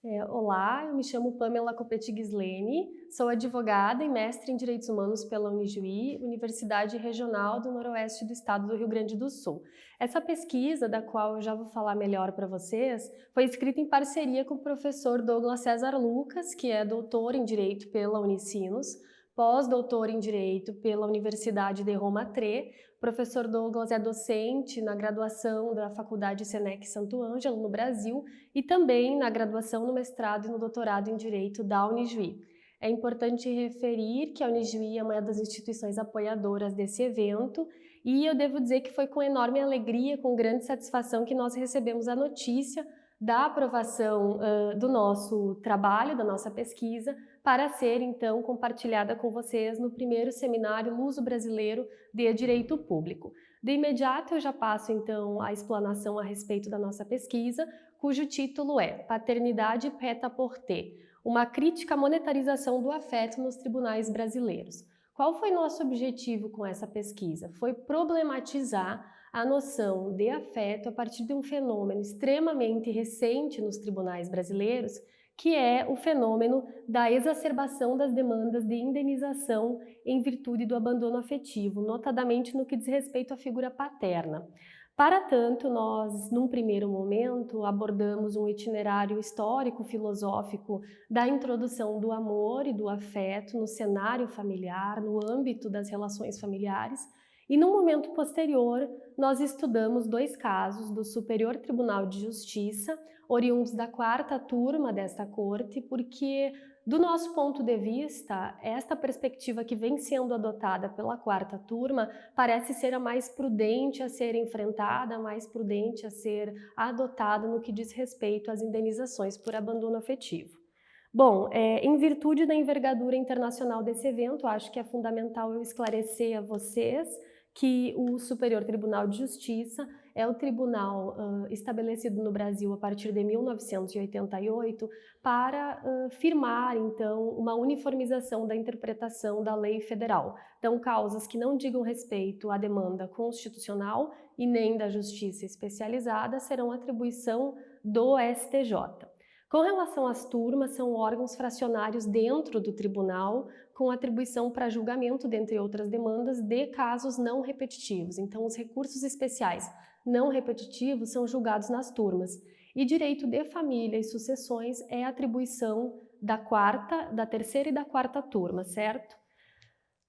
Olá, eu me chamo Pamela Coppetti Ghislene, sou advogada e mestre em Direitos Humanos pela Unijuí, Universidade Regional do Noroeste do Estado do Rio Grande do Sul. Essa pesquisa, da qual eu já vou falar melhor para vocês, foi escrita em parceria com o professor Douglas César Lucas, que é doutor em Direito pela Unicinos, pós-doutor em Direito pela Universidade de Roma III. O professor Douglas é docente na graduação da Faculdade Senec Santo Ângelo, no Brasil, e também na graduação, no mestrado e no doutorado em Direito da Unijuí. É importante referir que a Unijuí é uma das instituições apoiadoras desse evento e eu devo dizer que foi com enorme alegria, com grande satisfação que nós recebemos a notícia da aprovação do nosso trabalho, da nossa pesquisa, para ser então compartilhada com vocês no primeiro seminário Luso-Brasileiro de Direito Público. De imediato eu já passo então a explanação a respeito da nossa pesquisa, cujo título é Paternidade Prêt-à-Porter, uma crítica à monetarização do afeto nos tribunais brasileiros. Qual foi nosso objetivo com essa pesquisa? Foi problematizar a noção de afeto a partir de um fenômeno extremamente recente nos tribunais brasileiros, que é o fenômeno da exacerbação das demandas de indenização em virtude do abandono afetivo, notadamente no que diz respeito à figura paterna. Para tanto, nós, num primeiro momento, abordamos um itinerário histórico-filosófico da introdução do amor e do afeto no cenário familiar, no âmbito das relações familiares, e num momento posterior, nós estudamos dois casos do Superior Tribunal de Justiça, oriundos da quarta turma desta corte, porque, do nosso ponto de vista, esta perspectiva que vem sendo adotada pela quarta turma parece ser a mais prudente a ser enfrentada, a mais prudente a ser adotada no que diz respeito às indenizações por abandono afetivo. Bom, em virtude da envergadura internacional desse evento, acho que é fundamental eu esclarecer a vocês que o Superior Tribunal de Justiça é o tribunal estabelecido no Brasil a partir de 1988 para firmar, então, uma uniformização da interpretação da lei federal. Então, causas que não digam respeito à demanda constitucional e nem da justiça especializada serão atribuição do STJ. Com relação às turmas, são órgãos fracionários dentro do tribunal, com atribuição para julgamento, dentre outras demandas, de casos não repetitivos. Então, os recursos especiais não repetitivos são julgados nas turmas. E direito de família e sucessões é atribuição da terceira e da quarta turma, certo?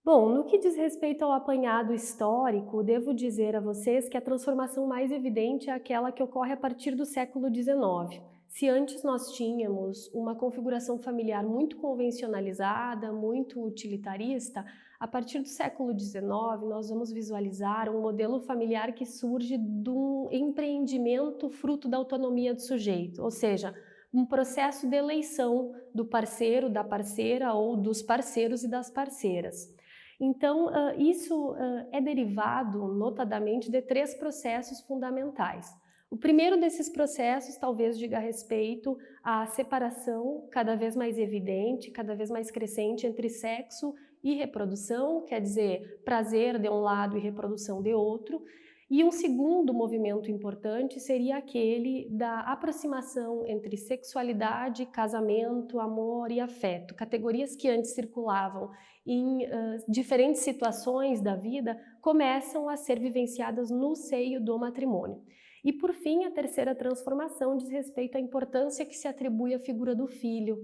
Bom, no que diz respeito ao apanhado histórico, devo dizer a vocês que a transformação mais evidente é aquela que ocorre a partir do século XIX. Se antes nós tínhamos uma configuração familiar muito convencionalizada, muito utilitarista, a partir do século XIX nós vamos visualizar um modelo familiar que surge de um empreendimento fruto da autonomia do sujeito, ou seja, um processo de eleição do parceiro, da parceira ou dos parceiros e das parceiras. Então, isso é derivado, notadamente, de três processos fundamentais. O primeiro desses processos talvez diga respeito à separação cada vez mais evidente, cada vez mais crescente entre sexo e reprodução, quer dizer, prazer de um lado e reprodução de outro. E um segundo movimento importante seria aquele da aproximação entre sexualidade, casamento, amor e afeto, categorias que antes circulavam em diferentes situações da vida, começam a ser vivenciadas no seio do matrimônio. E, por fim, a terceira transformação diz respeito à importância que se atribui à figura do filho.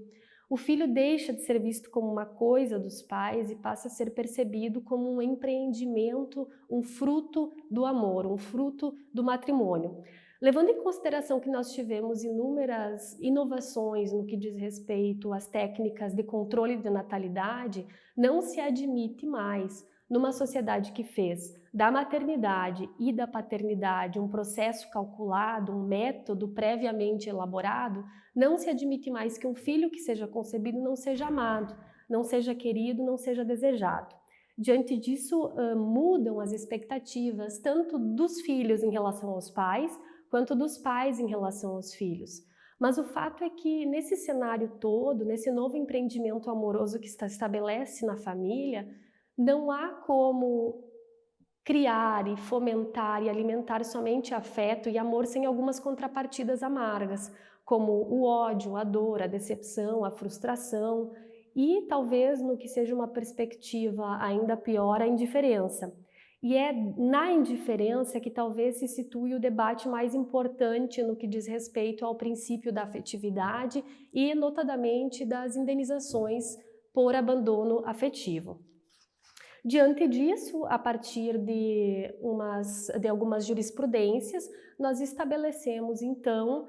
O filho deixa de ser visto como uma coisa dos pais e passa a ser percebido como um empreendimento, um fruto do amor, um fruto do matrimônio. Levando em consideração que nós tivemos inúmeras inovações no que diz respeito às técnicas de controle de natalidade, não se admite mais, numa sociedade que fez da maternidade e da paternidade um processo calculado, um método previamente elaborado, não se admite mais que um filho que seja concebido não seja amado, não seja querido, não seja desejado. Diante disso, mudam as expectativas tanto dos filhos em relação aos pais, quanto dos pais em relação aos filhos. Mas o fato é que nesse cenário todo, nesse novo empreendimento amoroso que se estabelece na família, não há como criar e fomentar e alimentar somente afeto e amor sem algumas contrapartidas amargas, como o ódio, a dor, a decepção, a frustração e talvez no que seja uma perspectiva ainda pior, a indiferença. E é na indiferença que talvez se situe o debate mais importante no que diz respeito ao princípio da afetividade e, notadamente, das indenizações por abandono afetivo. Diante disso, a partir de algumas jurisprudências, nós estabelecemos, então,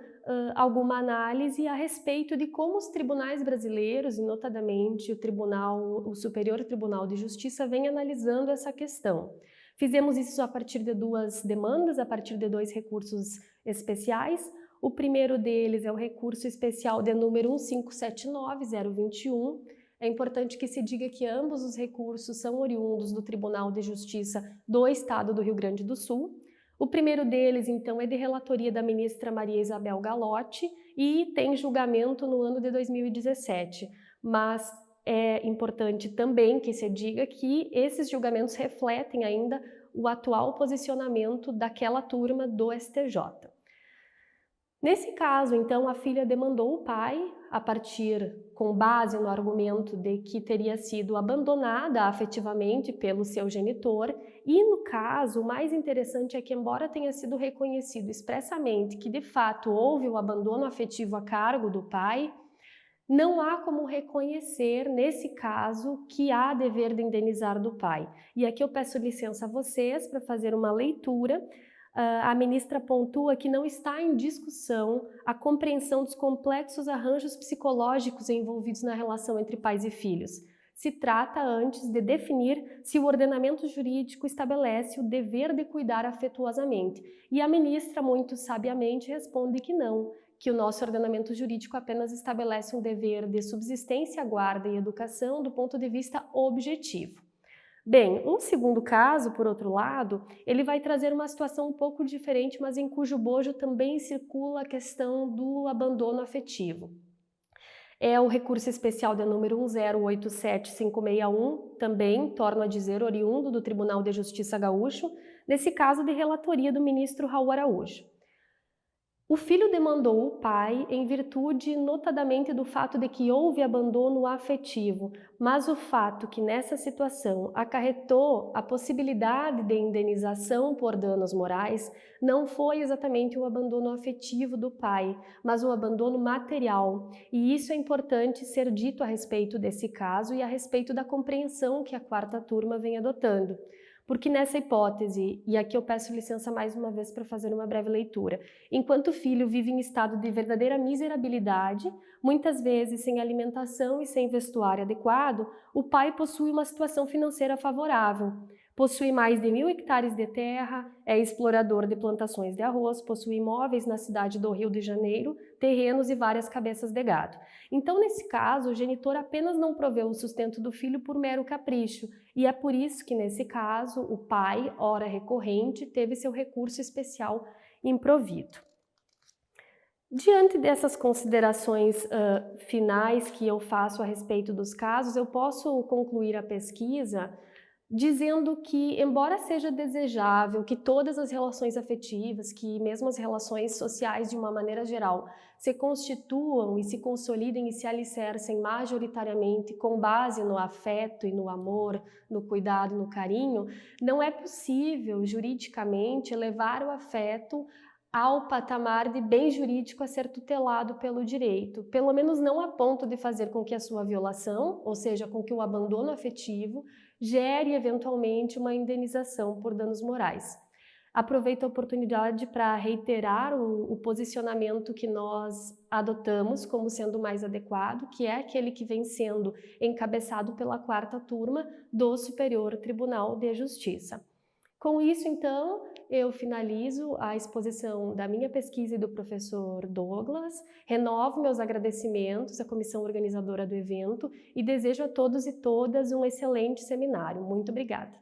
alguma análise a respeito de como os tribunais brasileiros, e notadamente o Superior Tribunal de Justiça, vem analisando essa questão. Fizemos isso a partir de 2 demandas, a partir de 2 recursos especiais. O primeiro deles é o recurso especial de número 1579021. É importante que se diga que ambos os recursos são oriundos do Tribunal de Justiça do Estado do Rio Grande do Sul. O primeiro deles, então, é de relatoria da ministra Maria Isabel Galotti e tem julgamento no ano de 2017, mas é importante também que se diga que esses julgamentos refletem ainda o atual posicionamento daquela turma do STJ. Nesse caso, então, a filha demandou o pai, com base no argumento de que teria sido abandonada afetivamente pelo seu genitor, e no caso, o mais interessante é que, embora tenha sido reconhecido expressamente que de fato houve o abandono afetivo a cargo do pai, não há como reconhecer, nesse caso, que há dever de indenizar do pai. E aqui eu peço licença a vocês para fazer uma leitura. A ministra pontua que não está em discussão a compreensão dos complexos arranjos psicológicos envolvidos na relação entre pais e filhos. Se trata antes de definir se o ordenamento jurídico estabelece o dever de cuidar afetuosamente. E a ministra, muito sabiamente, responde que não, que o nosso ordenamento jurídico apenas estabelece um dever de subsistência, guarda e educação do ponto de vista objetivo. Bem, um segundo caso, por outro lado, ele vai trazer uma situação um pouco diferente, mas em cujo bojo também circula a questão do abandono afetivo. É o recurso especial de número 1087561, também, torno a dizer, oriundo do Tribunal de Justiça Gaúcho, nesse caso de relatoria do ministro Raul Araújo. O filho demandou o pai em virtude, notadamente, do fato de que houve abandono afetivo, mas o fato que nessa situação acarretou a possibilidade de indenização por danos morais não foi exatamente o abandono afetivo do pai, mas o abandono material. E isso é importante ser dito a respeito desse caso e a respeito da compreensão que a 4ª turma vem adotando. Porque nessa hipótese, e aqui eu peço licença mais uma vez para fazer uma breve leitura, enquanto o filho vive em estado de verdadeira miserabilidade, muitas vezes sem alimentação e sem vestuário adequado, o pai possui uma situação financeira favorável. Possui mais de 1.000 hectares de terra, é explorador de plantações de arroz, possui imóveis na cidade do Rio de Janeiro, terrenos e várias cabeças de gado. Então, nesse caso, o genitor apenas não proveu o sustento do filho por mero capricho, e é por isso que, nesse caso, o pai, ora recorrente, teve seu recurso especial improvido. Diante dessas considerações finais que eu faço a respeito dos casos, eu posso concluir a pesquisa dizendo que, embora seja desejável que todas as relações afetivas, que mesmo as relações sociais de uma maneira geral, se constituam e se consolidem e se alicercem majoritariamente com base no afeto e no amor, no cuidado, no carinho, não é possível juridicamente levar o afeto ao patamar de bem jurídico a ser tutelado pelo direito, pelo menos não a ponto de fazer com que a sua violação, ou seja, com que o abandono afetivo, gere eventualmente uma indenização por danos morais. Aproveito a oportunidade para reiterar o posicionamento que nós adotamos como sendo mais adequado, que é aquele que vem sendo encabeçado pela 4ª turma do Superior Tribunal de Justiça. Com isso, então, eu finalizo a exposição da minha pesquisa e do professor Douglas, renovo meus agradecimentos à comissão organizadora do evento e desejo a todos e todas um excelente seminário. Muito obrigada!